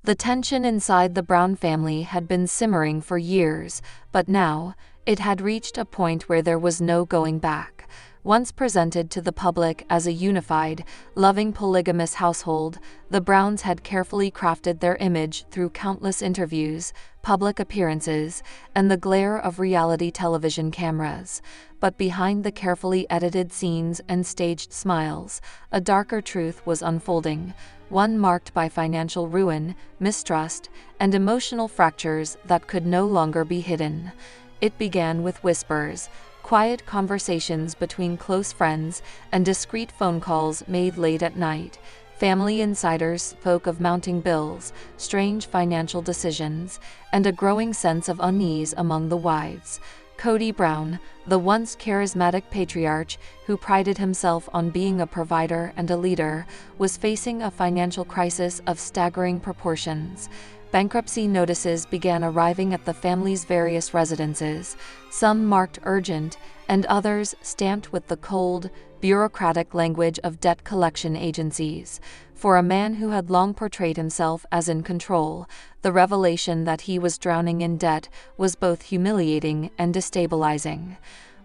The tension inside the Brown family had been simmering for years, but now, it had reached a point where there was no going back. Once presented to the public as a unified, loving polygamous household, the Browns had carefully crafted their image through countless interviews, public appearances, and the glare of reality television cameras. But behind the carefully edited scenes and staged smiles, a darker truth was unfolding, one marked by financial ruin, mistrust, and emotional fractures that could no longer be hidden. It began with whispers, quiet conversations between close friends, and discreet phone calls made late at night. Family insiders spoke of mounting bills, strange financial decisions, and a growing sense of unease among the wives. Cody Brown, the once charismatic patriarch who prided himself on being a provider and a leader, was facing a financial crisis of staggering proportions. Bankruptcy notices began arriving at the family's various residences, some marked urgent, and others stamped with the cold, bureaucratic language of debt collection agencies. For a man who had long portrayed himself as in control, the revelation that he was drowning in debt was both humiliating and destabilizing.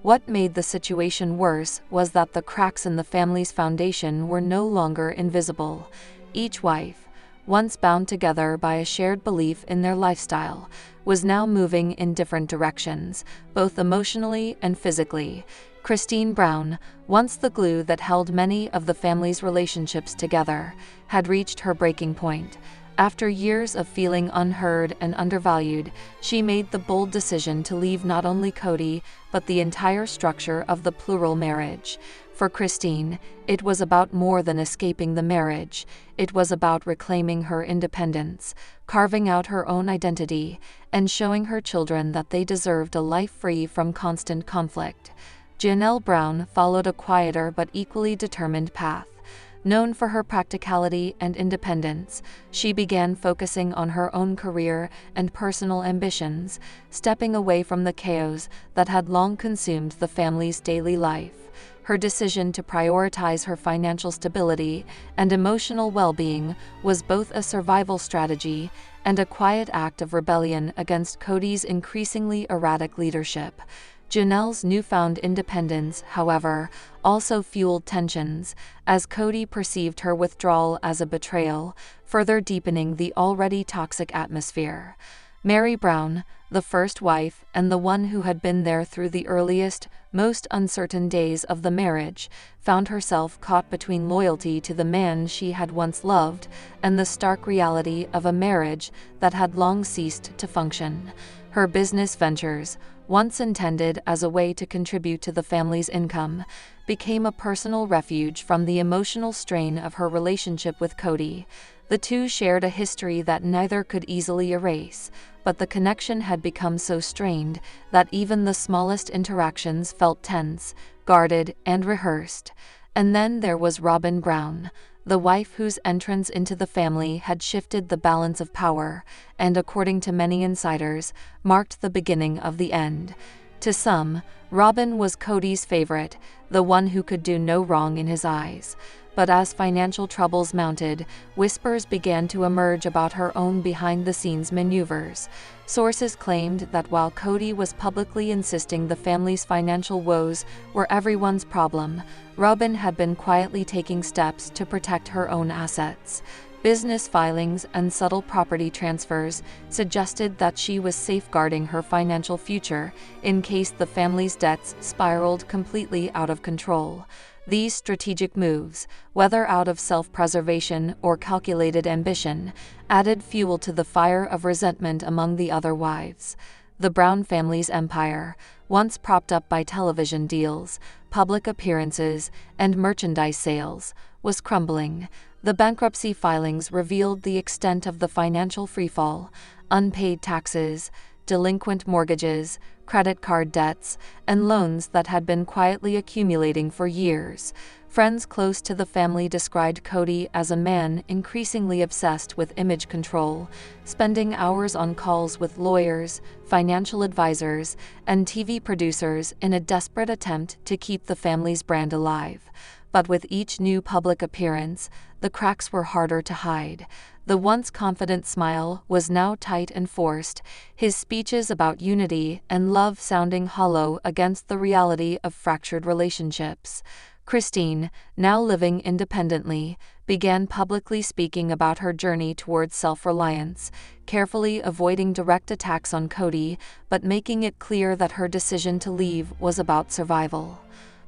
What made the situation worse was that the cracks in the family's foundation were no longer invisible. Each wife, once bound together by a shared belief in their lifestyle, was now moving in different directions, both emotionally and physically. Christine Brown, once the glue that held many of the family's relationships together, had reached her breaking point. After years of feeling unheard and undervalued, she made the bold decision to leave not only Cody, but the entire structure of the plural marriage. For Christine, it was about more than escaping the marriage. It was about reclaiming her independence, carving out her own identity, and showing her children that they deserved a life free from constant conflict. Janelle Brown followed a quieter but equally determined path. Known for her practicality and independence, she began focusing on her own career and personal ambitions, stepping away from the chaos that had long consumed the family's daily life. Her decision to prioritize her financial stability and emotional well-being was both a survival strategy and a quiet act of rebellion against Cody's increasingly erratic leadership. Janelle's newfound independence, however, also fueled tensions, as Cody perceived her withdrawal as a betrayal, further deepening the already toxic atmosphere. Meri Brown, the first wife and the one who had been there through the earliest, most uncertain days of the marriage, found herself caught between loyalty to the man she had once loved and the stark reality of a marriage that had long ceased to function. Her business ventures, once intended as a way to contribute to the family's income, became a personal refuge from the emotional strain of her relationship with Cody. The two shared a history that neither could easily erase, but the connection had become so strained that even the smallest interactions felt tense, guarded, and rehearsed. And then there was Robyn Brown, the wife whose entrance into the family had shifted the balance of power, and according to many insiders, marked the beginning of the end. To some, Robyn was Cody's favorite, the one who could do no wrong in his eyes. But as financial troubles mounted, whispers began to emerge about her own behind-the-scenes maneuvers. Sources claimed that while Cody was publicly insisting the family's financial woes were everyone's problem, Robyn had been quietly taking steps to protect her own assets. Business filings and subtle property transfers suggested that she was safeguarding her financial future in case the family's debts spiraled completely out of control. These strategic moves, whether out of self-preservation or calculated ambition, added fuel to the fire of resentment among the other wives. The Brown family's empire, once propped up by television deals, public appearances, and merchandise sales, was crumbling. The bankruptcy filings revealed the extent of the financial freefall: unpaid taxes, delinquent mortgages, credit card debts, and loans that had been quietly accumulating for years. Friends close to the family described Cody as a man increasingly obsessed with image control, spending hours on calls with lawyers, financial advisors, and TV producers in a desperate attempt to keep the family's brand alive. But with each new public appearance, the cracks were harder to hide. The once confident smile was now tight and forced, his speeches about unity and love sounding hollow against the reality of fractured relationships. Christine, now living independently, began publicly speaking about her journey towards self-reliance, carefully avoiding direct attacks on Cody, but making it clear that her decision to leave was about survival.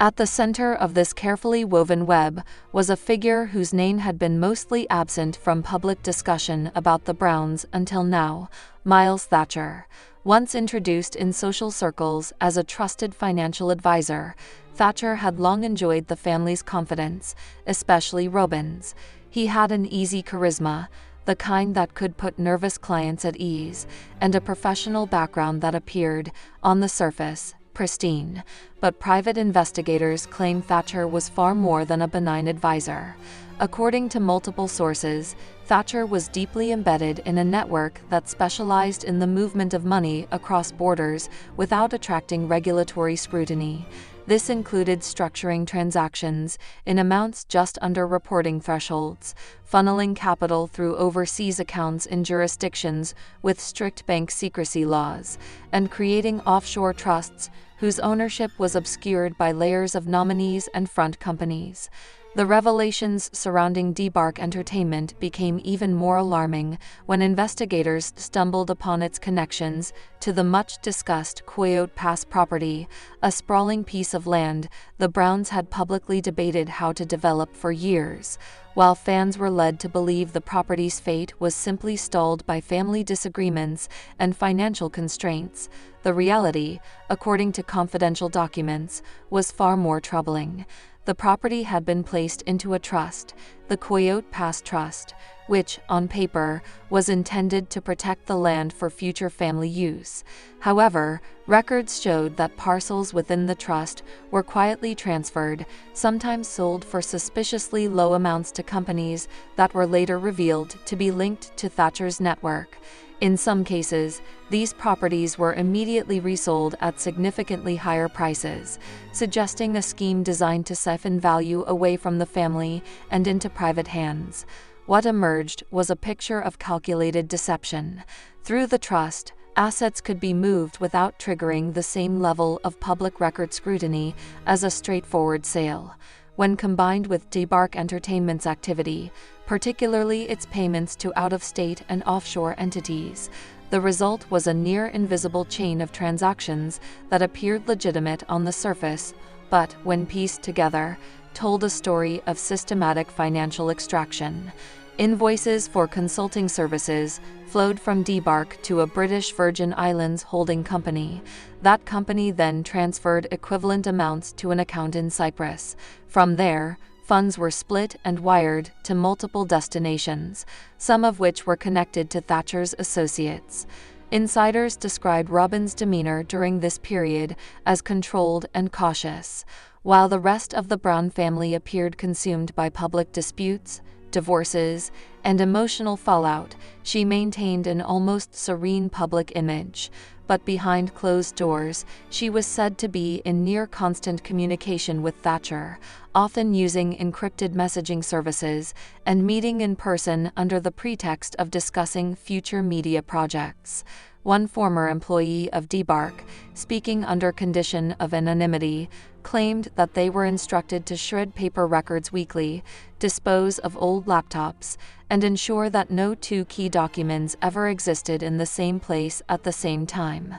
At the center of this carefully woven web was a figure whose name had been mostly absent from public discussion about the Browns until now, Miles Thatcher. Once introduced in social circles as a trusted financial advisor, Thatcher had long enjoyed the family's confidence, especially Robyn's. He had an easy charisma, the kind that could put nervous clients at ease, and a professional background that appeared, on the surface, pristine. But private investigators claim Thatcher was far more than a benign advisor. According to multiple sources, Thatcher was deeply embedded in a network that specialized in the movement of money across borders without attracting regulatory scrutiny. This included structuring transactions in amounts just under reporting thresholds, funneling capital through overseas accounts in jurisdictions with strict bank secrecy laws, and creating offshore trusts whose ownership was obscured by layers of nominees and front companies. The revelations surrounding Debark Entertainment became even more alarming when investigators stumbled upon its connections to the much-discussed Coyote Pass property, a sprawling piece of land the Browns had publicly debated how to develop for years. While fans were led to believe the property's fate was simply stalled by family disagreements and financial constraints, the reality, according to confidential documents, was far more troubling. The property had been placed into a trust, the Coyote Pass Trust, which, on paper, was intended to protect the land for future family use. However, records showed that parcels within the trust were quietly transferred, sometimes sold for suspiciously low amounts to companies that were later revealed to be linked to Thatcher's network. In some cases, these properties were immediately resold at significantly higher prices, suggesting a scheme designed to siphon value away from the family and into private hands. What emerged was a picture of calculated deception. Through the trust, assets could be moved without triggering the same level of public record scrutiny as a straightforward sale. When combined with Debark Entertainment's activity, particularly its payments to out-of-state and offshore entities, the result was a near-invisible chain of transactions that appeared legitimate on the surface, but, when pieced together, told a story of systematic financial extraction. Invoices for consulting services flowed from Debark to a British Virgin Islands holding company. That company then transferred equivalent amounts to an account in Cyprus. From there, funds were split and wired to multiple destinations, some of which were connected to Thatcher's associates. Insiders described Robyn's demeanor during this period as controlled and cautious. While the rest of the Brown family appeared consumed by public disputes, divorces, and emotional fallout, she maintained an almost serene public image. But behind closed doors, she was said to be in near constant communication with Thatcher, often using encrypted messaging services and meeting in person under the pretext of discussing future media projects. One former employee of Debark, speaking under condition of anonymity, claimed that they were instructed to shred paper records weekly, dispose of old laptops, and ensure that no two key documents ever existed in the same place at the same time.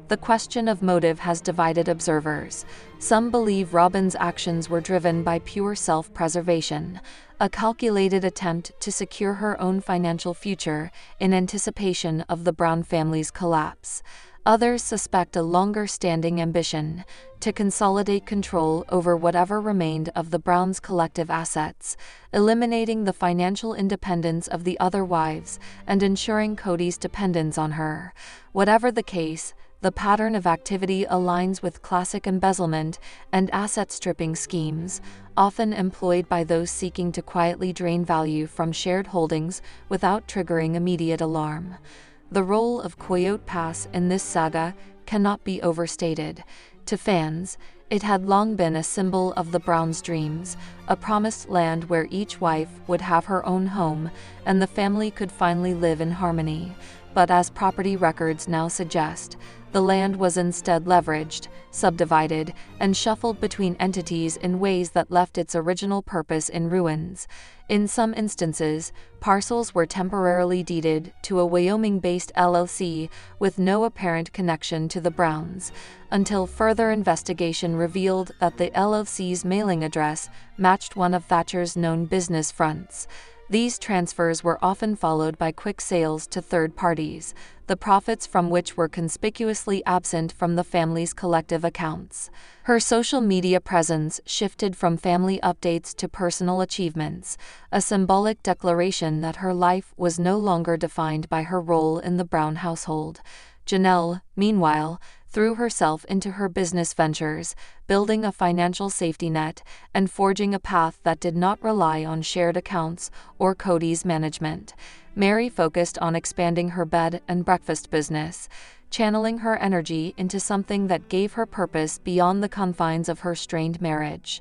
The question of motive has divided observers. Some believe Robyn's actions were driven by pure self-preservation, a calculated attempt to secure her own financial future in anticipation of the Brown family's collapse. Others suspect a longer-standing ambition to consolidate control over whatever remained of the Browns' collective assets, eliminating the financial independence of the other wives and ensuring Cody's dependence on her. Whatever the case, the pattern of activity aligns with classic embezzlement and asset-stripping schemes, often employed by those seeking to quietly drain value from shared holdings without triggering immediate alarm. The role of Coyote Pass in this saga cannot be overstated. To fans, It had long been a symbol of the Browns' dreams, a promised land where each wife would have her own home, and the family could finally live in harmony. But as property records now suggest, the land was instead leveraged, subdivided, and shuffled between entities in ways that left its original purpose in ruins. In some instances, parcels were temporarily deeded to a Wyoming-based LLC with no apparent connection to the Browns, until further investigation revealed that the LLC's mailing address matched one of Thatcher's known business fronts. These transfers were often followed by quick sales to third parties, the profits from which were conspicuously absent from the family's collective accounts. Her social media presence shifted from family updates to personal achievements, a symbolic declaration that her life was no longer defined by her role in the Brown household. Janelle, meanwhile, threw herself into her business ventures, building a financial safety net and forging a path that did not rely on shared accounts or Cody's management. Meri focused on expanding her bed and breakfast business, channeling her energy into something that gave her purpose beyond the confines of her strained marriage.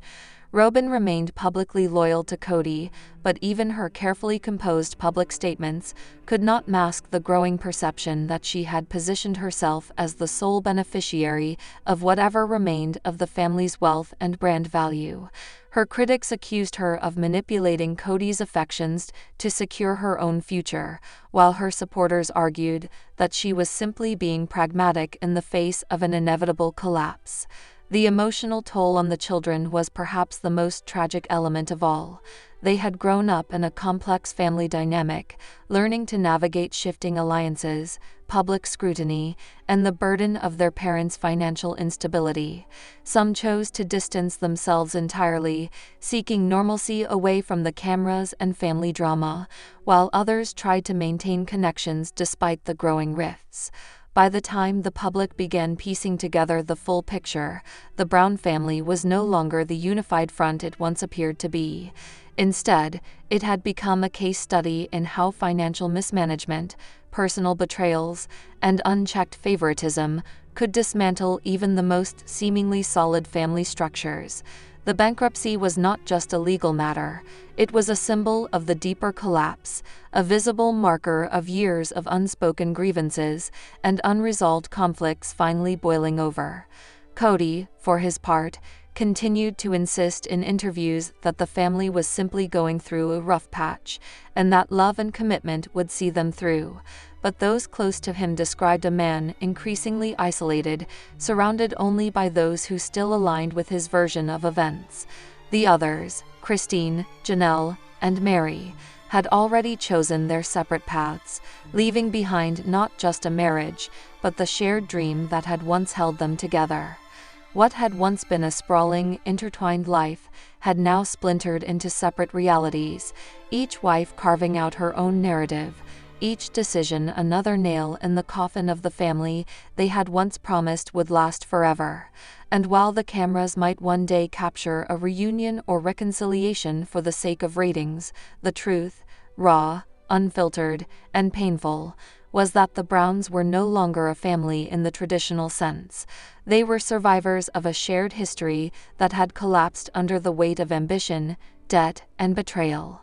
Robyn remained publicly loyal to Cody, but even her carefully composed public statements could not mask the growing perception that she had positioned herself as the sole beneficiary of whatever remained of the family's wealth and brand value. Her critics accused her of manipulating Cody's affections to secure her own future, while her supporters argued that she was simply being pragmatic in the face of an inevitable collapse. The emotional toll on the children was perhaps the most tragic element of all. They had grown up in a complex family dynamic, learning to navigate shifting alliances, public scrutiny, and the burden of their parents' financial instability. Some chose to distance themselves entirely, seeking normalcy away from the cameras and family drama, while others tried to maintain connections despite the growing rifts. By the time the public began piecing together the full picture, the Brown family was no longer the unified front it once appeared to be. Instead, it had become a case study in how financial mismanagement, personal betrayals, and unchecked favoritism could dismantle even the most seemingly solid family structures. The bankruptcy was not just a legal matter, it was a symbol of the deeper collapse, a visible marker of years of unspoken grievances and unresolved conflicts finally boiling over. Cody, for his part, continued to insist in interviews that the family was simply going through a rough patch, and that love and commitment would see them through. But those close to him described a man increasingly isolated, surrounded only by those who still aligned with his version of events. The others, Christine, Janelle, and Meri, had already chosen their separate paths, leaving behind not just a marriage, but the shared dream that had once held them together. What had once been a sprawling, intertwined life had now splintered into separate realities, each wife carving out her own narrative, each decision another nail in the coffin of the family they had once promised would last forever. And while the cameras might one day capture a reunion or reconciliation for the sake of ratings, the truth, raw, unfiltered, and painful, was that the Browns were no longer a family in the traditional sense. They were survivors of a shared history that had collapsed under the weight of ambition, debt, and betrayal.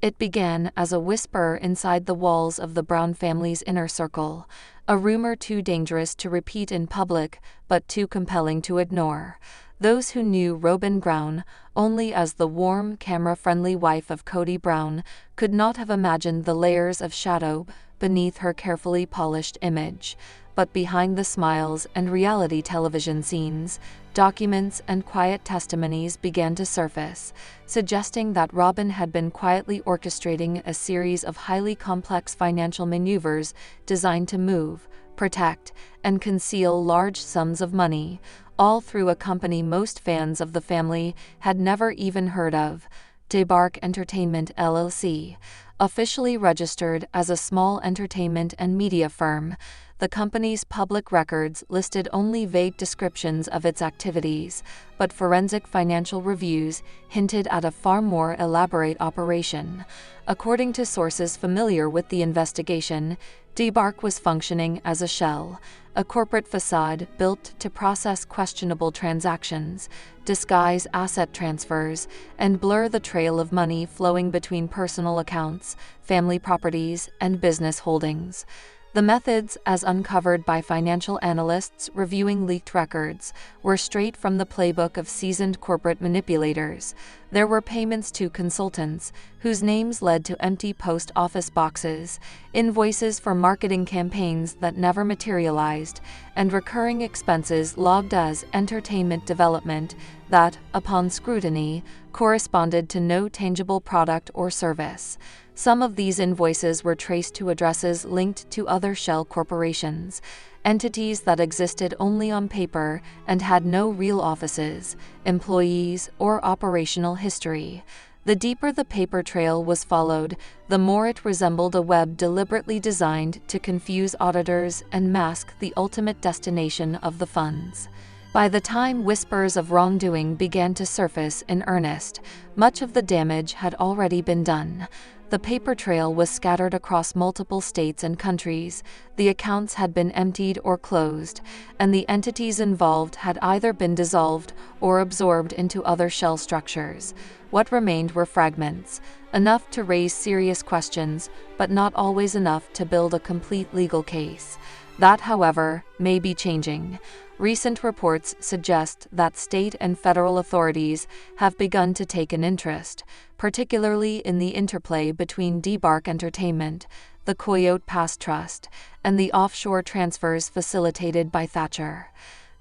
It began as a whisper inside the walls of the Brown family's inner circle, a rumor too dangerous to repeat in public but too compelling to ignore. Those who knew Robyn Brown only as the warm, camera-friendly wife of Cody Brown could not have imagined the layers of shadow beneath her carefully polished image. But behind the smiles and reality television scenes, documents and quiet testimonies began to surface, suggesting that Robyn had been quietly orchestrating a series of highly complex financial maneuvers designed to move, protect, and conceal large sums of money, all through a company most fans of the family had never even heard of, Debark Entertainment LLC. Officially registered as a small entertainment and media firm, the company's public records listed only vague descriptions of its activities, but forensic financial reviews hinted at a far more elaborate operation. According to sources familiar with the investigation, DBARC was functioning as a shell, a corporate facade built to process questionable transactions, disguise asset transfers, and blur the trail of money flowing between personal accounts, family properties, and business holdings. The methods, as uncovered by financial analysts reviewing leaked records, were straight from the playbook of seasoned corporate manipulators. There were payments to consultants, whose names led to empty post office boxes, invoices for marketing campaigns that never materialized, and recurring expenses logged as entertainment development that, upon scrutiny, corresponded to no tangible product or service. Some of these invoices were traced to addresses linked to other shell corporations, entities that existed only on paper and had no real offices, employees, or operational history. The deeper the paper trail was followed, the more it resembled a web deliberately designed to confuse auditors and mask the ultimate destination of the funds. By the time whispers of wrongdoing began to surface in earnest, much of the damage had already been done. The paper trail was scattered across multiple states and countries, the accounts had been emptied or closed, and the entities involved had either been dissolved or absorbed into other shell structures. What remained were fragments, enough to raise serious questions, but not always enough to build a complete legal case. That, however, may be changing. Recent reports suggest that state and federal authorities have begun to take an interest, particularly in the interplay between DBARC Entertainment, the Coyote Pass Trust, and the offshore transfers facilitated by Thatcher.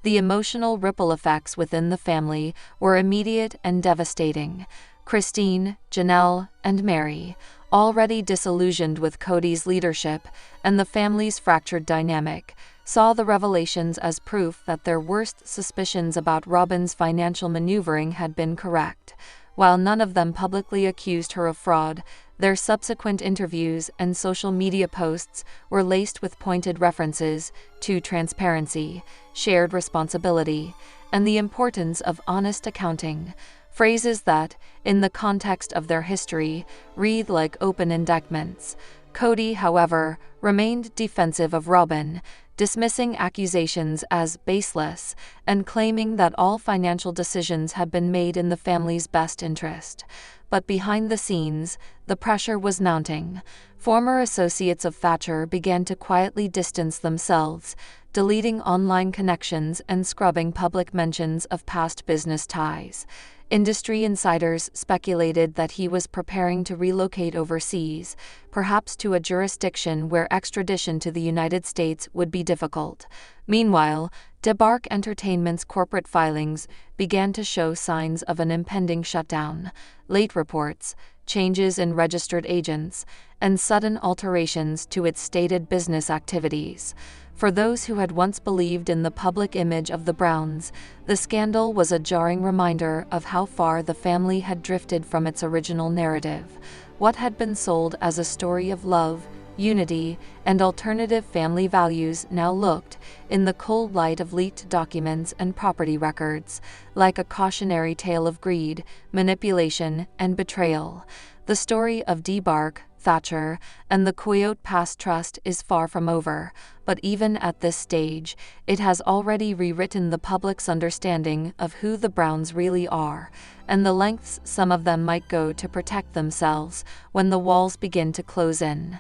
The emotional ripple effects within the family were immediate and devastating. Christine, Janelle, and Meri, already disillusioned with Cody's leadership and the family's fractured dynamic, saw the revelations as proof that their worst suspicions about Robyn's financial maneuvering had been correct. While none of them publicly accused her of fraud, their subsequent interviews and social media posts were laced with pointed references to transparency, shared responsibility, and the importance of honest accounting. Phrases that, in the context of their history, read like open indictments. Cody, however, remained defensive of Robyn, dismissing accusations as baseless and claiming that all financial decisions had been made in the family's best interest. But behind the scenes, the pressure was mounting. Former associates of Thatcher began to quietly distance themselves, deleting online connections and scrubbing public mentions of past business ties. Industry insiders speculated that he was preparing to relocate overseas, perhaps to a jurisdiction where extradition to the United States would be difficult. Meanwhile, DBARC Entertainment's corporate filings began to show signs of an impending shutdown. Late reports, changes in registered agents, and sudden alterations to its stated business activities. For those who had once believed in the public image of the Browns, the scandal was a jarring reminder of how far the family had drifted from its original narrative. What had been sold as a story of love, unity, and alternative family values now looked, in the cold light of leaked documents and property records, like a cautionary tale of greed, manipulation, and betrayal. The story of DBARC, Thatcher, and the Coyote Pass Trust is far from over, but even at this stage, it has already rewritten the public's understanding of who the Browns really are, and the lengths some of them might go to protect themselves when the walls begin to close in.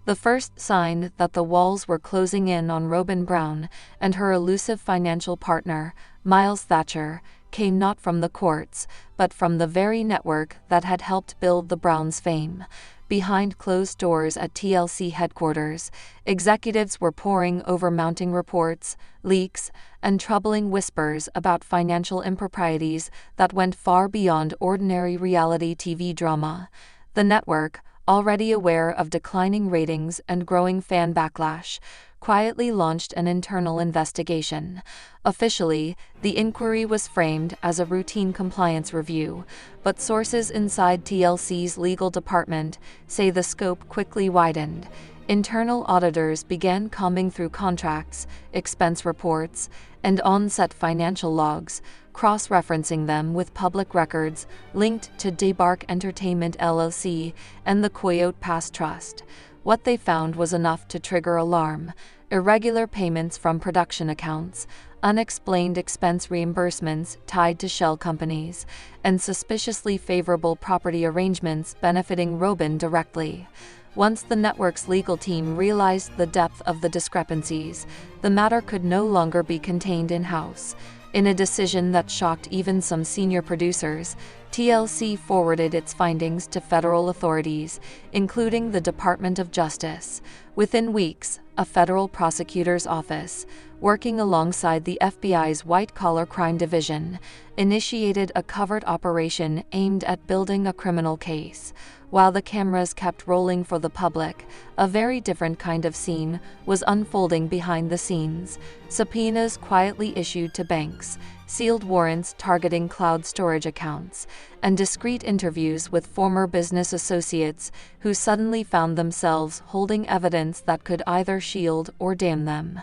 The first sign that the walls were closing in on Robyn Brown and her elusive financial partner, Miles Thatcher, came not from the courts, but from the very network that had helped build the Browns' fame. Behind closed doors at TLC headquarters, executives were poring over mounting reports, leaks, and troubling whispers about financial improprieties that went far beyond ordinary reality TV drama. The network, already aware of declining ratings and growing fan backlash, quietly launched an internal investigation. Officially, the inquiry was framed as a routine compliance review, but sources inside TLC's legal department say the scope quickly widened. Internal auditors began combing through contracts, expense reports, and on-set financial logs, cross-referencing them with public records linked to DBARC Entertainment LLC and the Coyote Pass Trust. What they found was enough to trigger alarm: irregular payments from production accounts, unexplained expense reimbursements tied to shell companies, and suspiciously favorable property arrangements benefiting Robyn directly. Once the network's legal team realized the depth of the discrepancies, the matter could no longer be contained in-house. In a decision that shocked even some senior producers, TLC forwarded its findings to federal authorities, including the Department of Justice. Within weeks, a federal prosecutor's office, working alongside the FBI's white-collar crime division, initiated a covert operation aimed at building a criminal case. While the cameras kept rolling for the public, a very different kind of scene was unfolding behind the scenes. Subpoenas quietly issued to banks, sealed warrants targeting cloud storage accounts, and discreet interviews with former business associates who suddenly found themselves holding evidence that could either shield or damn them.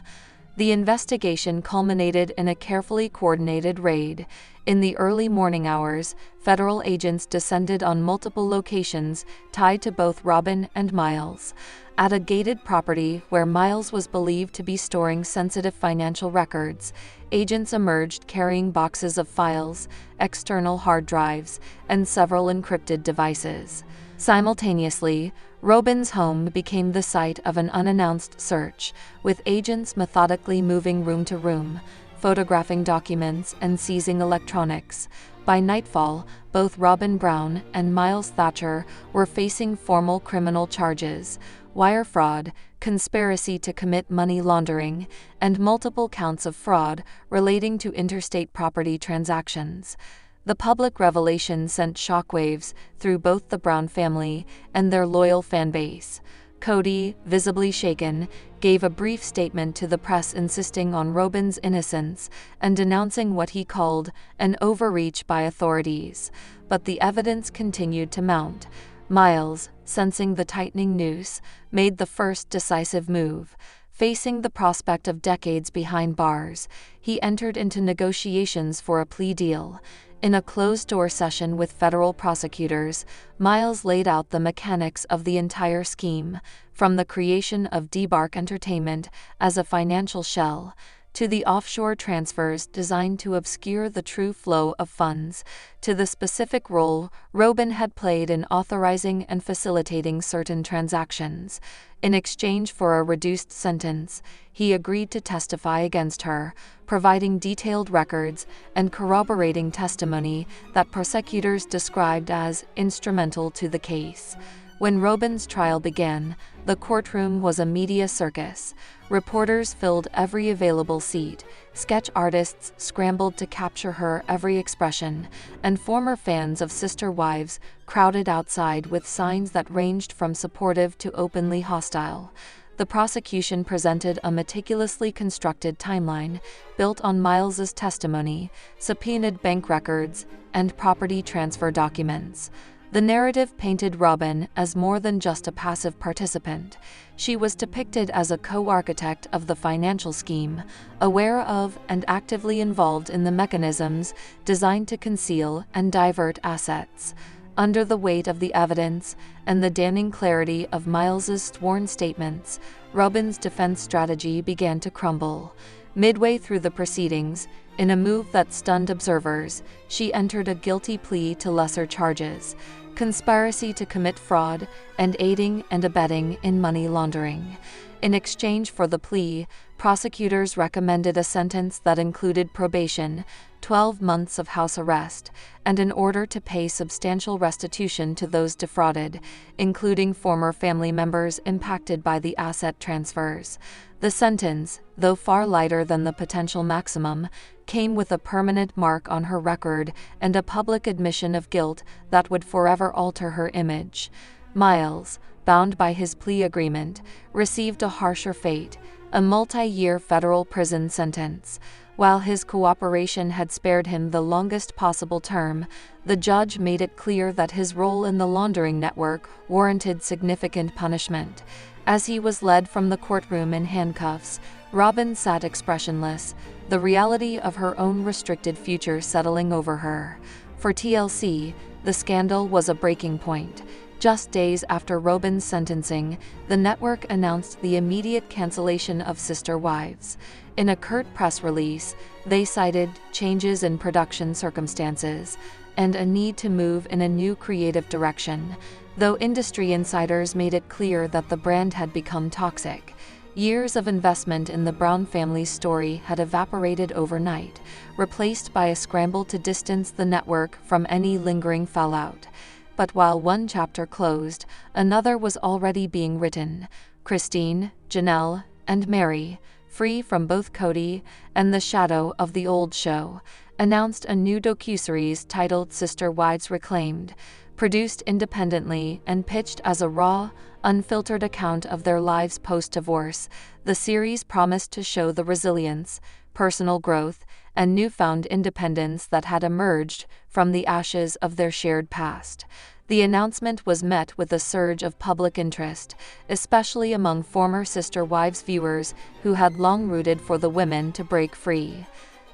The investigation culminated in a carefully coordinated raid. In the early morning hours, federal agents descended on multiple locations tied to both Robyn and Miles. At a gated property where Miles was believed to be storing sensitive financial records, agents emerged carrying boxes of files, external hard drives, and several encrypted devices. Simultaneously, Robyn's home became the site of an unannounced search, with agents methodically moving room to room, photographing documents and seizing electronics. By nightfall, both Robyn Brown and Miles Thatcher were facing formal criminal charges: wire fraud, conspiracy to commit money laundering, and multiple counts of fraud relating to interstate property transactions. The public revelation sent shockwaves through both the Brown family and their loyal fan base. Cody, visibly shaken, gave a brief statement to the press insisting on Robyn's innocence and denouncing what he called an overreach by authorities. But the evidence continued to mount. Miles, sensing the tightening noose, made the first decisive move. Facing the prospect of decades behind bars, he entered into negotiations for a plea deal. In a closed-door session with federal prosecutors, Miles laid out the mechanics of the entire scheme, from the creation of Debark Entertainment as a financial shell, to the offshore transfers designed to obscure the true flow of funds, to the specific role Robyn had played in authorizing and facilitating certain transactions. In exchange for a reduced sentence, he agreed to testify against her, providing detailed records and corroborating testimony that prosecutors described as instrumental to the case. When Robyn's trial began, the courtroom was a media circus. Reporters filled every available seat, sketch artists scrambled to capture her every expression, and former fans of Sister Wives crowded outside with signs that ranged from supportive to openly hostile. The prosecution presented a meticulously constructed timeline built on Miles's testimony, subpoenaed bank records, and property transfer documents. The narrative painted Robyn as more than just a passive participant. She was depicted as a co-architect of the financial scheme, aware of and actively involved in the mechanisms designed to conceal and divert assets. Under the weight of the evidence and the damning clarity of Miles's sworn statements, Robyn's defense strategy began to crumble. Midway through the proceedings, in a move that stunned observers, she entered a guilty plea to lesser charges: conspiracy to commit fraud and aiding and abetting in money laundering. In exchange for the plea, prosecutors recommended a sentence that included probation, 12 months of house arrest, and an order to pay substantial restitution to those defrauded, including former family members impacted by the asset transfers. The sentence, though far lighter than the potential maximum, came with a permanent mark on her record and a public admission of guilt that would forever alter her image. Miles, bound by his plea agreement, received a harsher fate, a multi-year federal prison sentence. While his cooperation had spared him the longest possible term, the judge made it clear that his role in the laundering network warranted significant punishment. As he was led from the courtroom in handcuffs, Robyn sat expressionless, the reality of her own restricted future settling over her. For TLC, the scandal was a breaking point. Just days after Robyn's sentencing, the network announced the immediate cancellation of Sister Wives. In a curt press release, they cited changes in production circumstances and a need to move in a new creative direction, though industry insiders made it clear that the brand had become toxic. Years of investment in the Brown family's story had evaporated overnight, replaced by a scramble to distance the network from any lingering fallout. But while one chapter closed, another was already being written. Christine, Janelle, and Meri, free from both Cody and the shadow of the old show, announced a new docuseries titled Sister Wives Reclaimed. Produced independently and pitched as a raw, unfiltered account of their lives post-divorce, the series promised to show the resilience, personal growth, and newfound independence that had emerged from the ashes of their shared past. The announcement was met with a surge of public interest, especially among former Sister Wives viewers who had long rooted for the women to break free.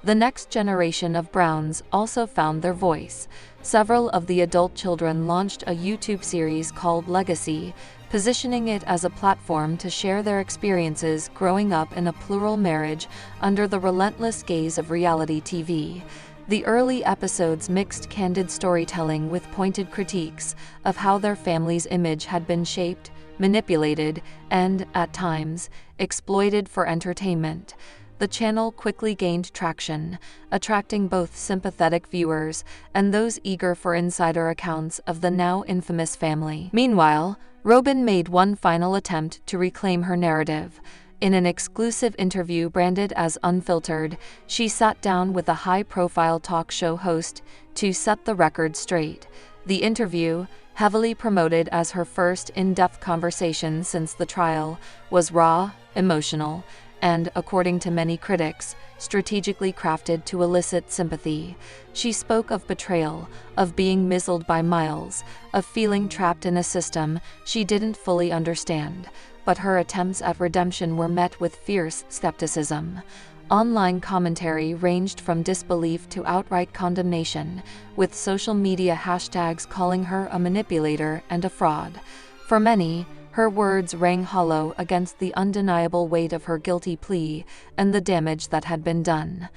The next generation of Browns also found their voice. Several of the adult children launched a YouTube series called Legacy, positioning it as a platform to share their experiences growing up in a plural marriage under the relentless gaze of reality TV. The early episodes mixed candid storytelling with pointed critiques of how their family's image had been shaped, manipulated, and, at times, exploited for entertainment. The channel quickly gained traction, attracting both sympathetic viewers and those eager for insider accounts of the now infamous family. Meanwhile, Robyn made one final attempt to reclaim her narrative. In an exclusive interview branded as Unfiltered, she sat down with a high-profile talk show host to set the record straight. The interview, heavily promoted as her first in-depth conversation since the trial, was raw, emotional, and, according to many critics, strategically crafted to elicit sympathy. She spoke of betrayal, of being misled by Miles, of feeling trapped in a system she didn't fully understand, but her attempts at redemption were met with fierce skepticism. Online commentary ranged from disbelief to outright condemnation, with social media hashtags calling her a manipulator and a fraud. For many, her words rang hollow against the undeniable weight of her guilty plea and the damage that had been done.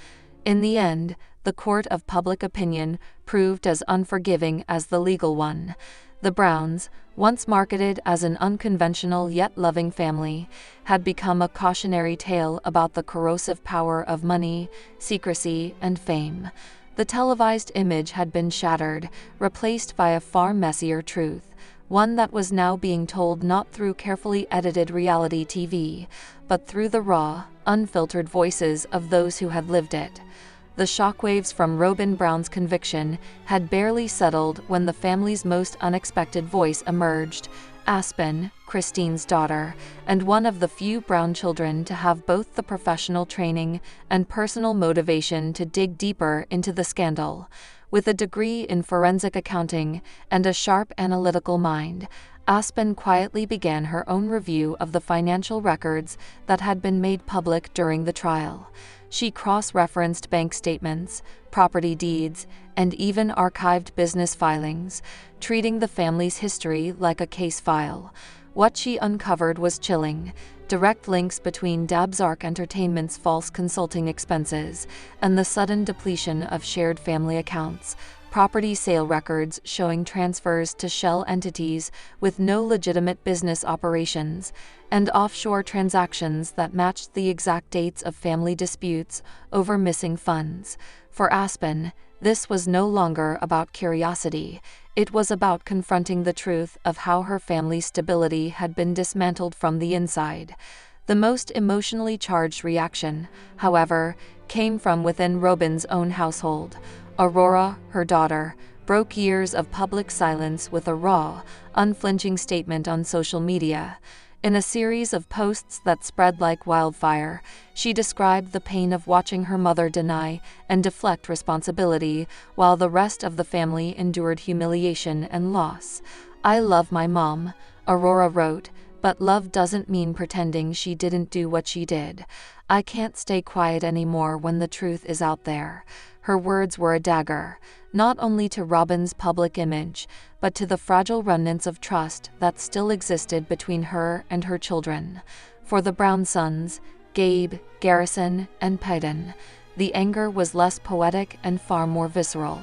In the end, the court of public opinion proved as unforgiving as the legal one. The Browns, once marketed as an unconventional yet loving family, had become a cautionary tale about the corrosive power of money, secrecy, and fame. The televised image had been shattered, replaced by a far messier truth, one that was now being told not through carefully edited reality TV, but through the raw, unfiltered voices of those who had lived it. The shockwaves from Robyn Brown's conviction had barely settled when the family's most unexpected voice emerged. Aspen, Christine's daughter, and one of the few Brown children to have both the professional training and personal motivation to dig deeper into the scandal. With a degree in forensic accounting and a sharp analytical mind, Aspen quietly began her own review of the financial records that had been made public during the trial. She cross-referenced bank statements, property deeds, and even archived business filings, treating the family's history like a case file. What she uncovered was chilling: direct links between Dabzark Entertainment's false consulting expenses and the sudden depletion of shared family accounts, property sale records showing transfers to shell entities with no legitimate business operations, and offshore transactions that matched the exact dates of family disputes over missing funds. For Aspen, this was no longer about curiosity. It was about confronting the truth of how her family's stability had been dismantled from the inside. The most emotionally charged reaction, however, came from within Robyn's own household. Aurora, her daughter, broke years of public silence with a raw, unflinching statement on social media. In a series of posts that spread like wildfire, she described the pain of watching her mother deny and deflect responsibility while the rest of the family endured humiliation and loss. "I love my mom," Aurora wrote, But love doesn't mean pretending she didn't do what she did. I can't stay quiet anymore when the truth is out there. Her words were a dagger, not only to Robyn's public image, but to the fragile remnants of trust that still existed between her and her children. For the Brown sons, Gabe, Garrison, and Peyton, the anger was less poetic and far more visceral.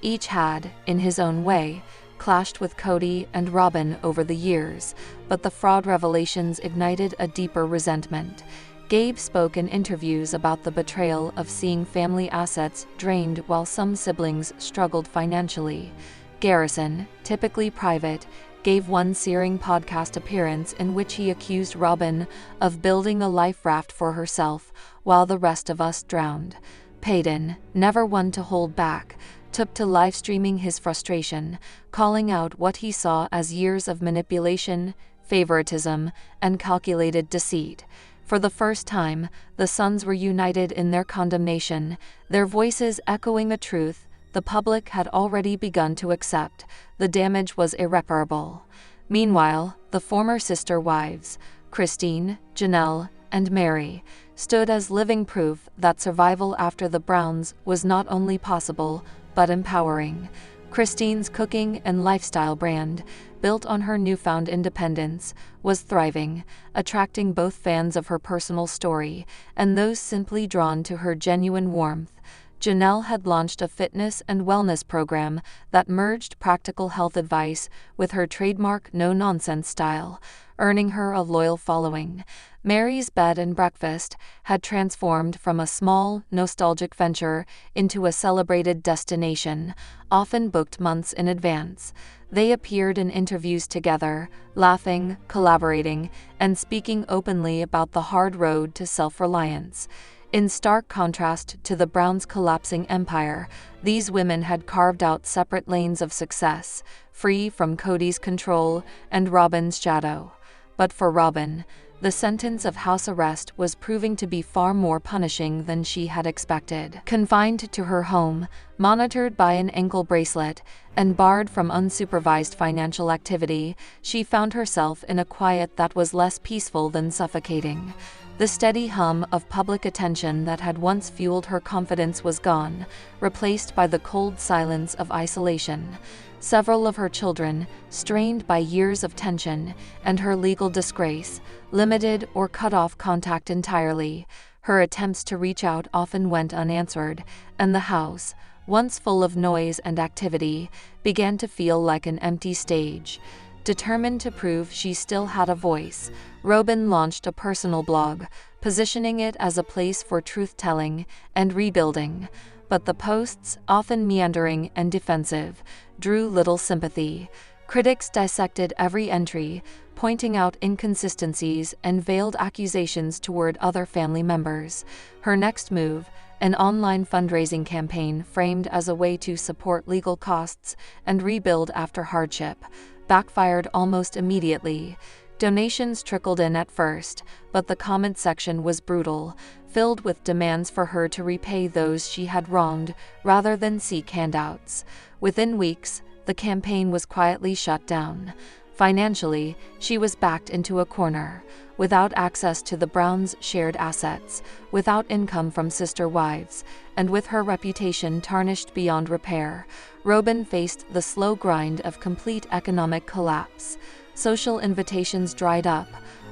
Each had, in his own way, clashed with Cody and Robyn over the years, but the fraud revelations ignited a deeper resentment. Gabe spoke in interviews about the betrayal of seeing family assets drained while some siblings struggled financially. Garrison, typically private, gave one searing podcast appearance in which he accused Robyn of building a life raft for herself while the rest of us drowned. Peyton, never one to hold back, took to live streaming his frustration, calling out what he saw as years of manipulation, favoritism, and calculated deceit. For the first time, the sons were united in their condemnation, their voices echoing a truth the public had already begun to accept. The damage was irreparable. Meanwhile, the former sister wives, Christine, Janelle, and Meri, stood as living proof that survival after the Browns was not only possible, but empowering. Christine's cooking and lifestyle brand, built on her newfound independence, was thriving, attracting both fans of her personal story and those simply drawn to her genuine warmth. Janelle had launched a fitness and wellness program that merged practical health advice with her trademark no-nonsense style, earning her a loyal following. Meri's bed and breakfast had transformed from a small, nostalgic venture into a celebrated destination, often booked months in advance. They appeared in interviews together, laughing, collaborating, and speaking openly about the hard road to self-reliance. In stark contrast to the Browns' collapsing empire, these women had carved out separate lanes of success, free from Cody's control and Robyn's shadow. But for Robyn, the sentence of house arrest was proving to be far more punishing than she had expected. Confined to her home, monitored by an ankle bracelet, and barred from unsupervised financial activity, she found herself in a quiet that was less peaceful than suffocating. The steady hum of public attention that had once fueled her confidence was gone, replaced by the cold silence of isolation. Several of her children, strained by years of tension and her legal disgrace, limited or cut off contact entirely. Her attempts to reach out often went unanswered, and the house, once full of noise and activity, began to feel like an empty stage. Determined to prove she still had a voice, Robyn launched a personal blog, positioning it as a place for truth-telling and rebuilding. But the posts, often meandering and defensive, drew little sympathy. Critics dissected every entry, pointing out inconsistencies and veiled accusations toward other family members. Her next move, an online fundraising campaign framed as a way to support legal costs and rebuild after hardship, backfired almost immediately. Donations trickled in at first, but the comment section was brutal, filled with demands for her to repay those she had wronged rather than seek handouts. Within weeks, the campaign was quietly shut down. Financially, she was backed into a corner, without access to the Browns' shared assets, without income from sister wives, and with her reputation tarnished beyond repair. Robyn faced the slow grind of complete economic collapse. Social invitations dried up,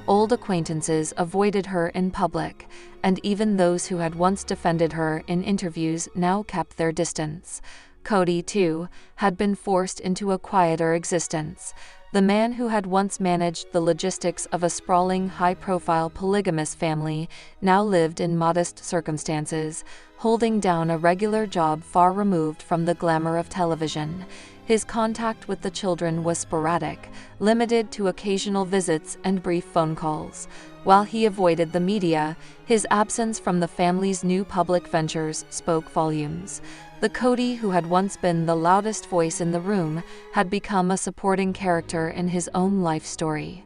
old acquaintances avoided her in public, and even those who had once defended her in interviews now kept their distance. Cody, too, had been forced into a quieter existence. The man who had once managed the logistics of a sprawling, high-profile polygamous family now lived in modest circumstances, holding down a regular job far removed from the glamour of television. His contact with the children was sporadic, limited to occasional visits and brief phone calls. While he avoided the media, his absence from the family's new public ventures spoke volumes. The Cody who had once been the loudest voice in the room had become a supporting character in his own life story.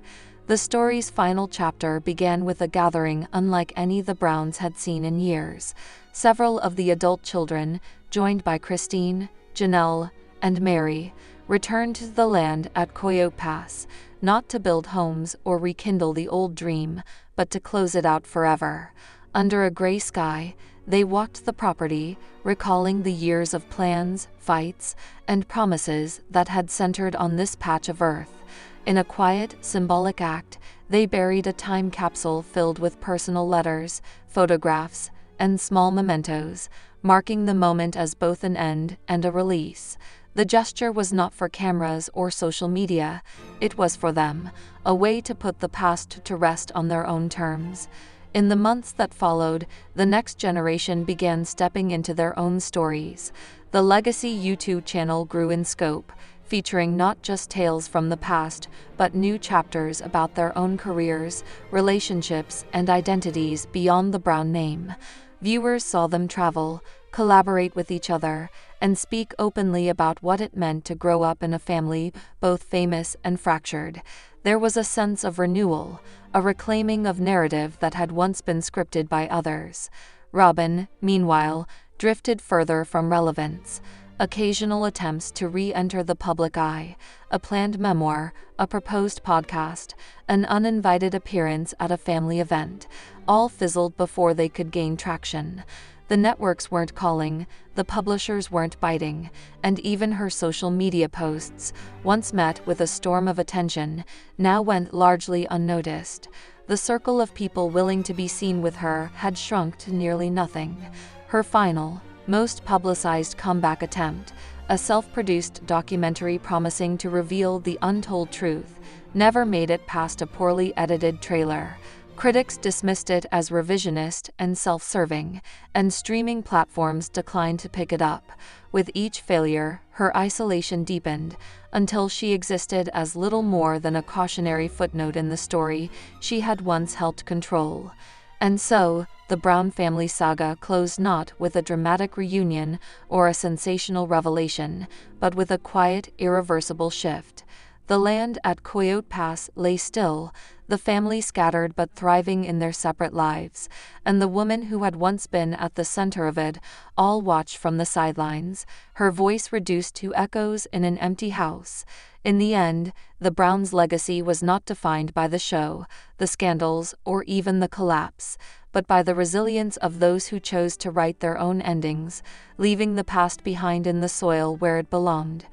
The story's final chapter began with a gathering unlike any the Browns had seen in years. Several of the adult children, joined by Christine, Janelle, and Meri, returned to the land at Coyote Pass. not to build homes or rekindle the old dream, but to close it out forever. Under a gray sky, they walked the property, recalling the years of plans, fights, and promises that had centered on this patch of earth. In a quiet, symbolic act, they buried a time capsule filled with personal letters, photographs, and small mementos, marking the moment as both an end and a release. The gesture was not for cameras or social media, it was for them, a way to put the past to rest on their own terms. In the months that followed, the next generation began stepping into their own stories. The Legacy YouTube channel grew in scope, featuring not just tales from the past, but new chapters about their own careers, relationships, and identities beyond the Brown name. Viewers saw them travel, collaborate with each other, and speak openly about what it meant to grow up in a family both famous and fractured. There was a sense of renewal, a reclaiming of narrative that had once been scripted by others. Robyn, meanwhile, drifted further from relevance. Occasional attempts to re-enter the public eye, a planned memoir, a proposed podcast, an uninvited appearance at a family event, all fizzled before they could gain traction. The networks weren't calling, the publishers weren't biting, and even her social media posts, once met with a storm of attention, now went largely unnoticed. The circle of people willing to be seen with her had shrunk to nearly nothing. Her final, most publicized comeback attempt, a self-produced documentary promising to reveal the untold truth, never made it past a poorly edited trailer. Critics dismissed it as revisionist and self-serving, and streaming platforms declined to pick it up. With each failure, her isolation deepened, until she existed as little more than a cautionary footnote in the story she had once helped control. And so, the Brown family saga closed not with a dramatic reunion or a sensational revelation, but with a quiet, irreversible shift. The land at Coyote Pass lay still, the family scattered but thriving in their separate lives, and the woman who had once been at the center of it all watched from the sidelines, her voice reduced to echoes in an empty house. In the end, the Browns' legacy was not defined by the show, the scandals, or even the collapse, but by the resilience of those who chose to write their own endings, leaving the past behind in the soil where it belonged.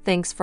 Thanks for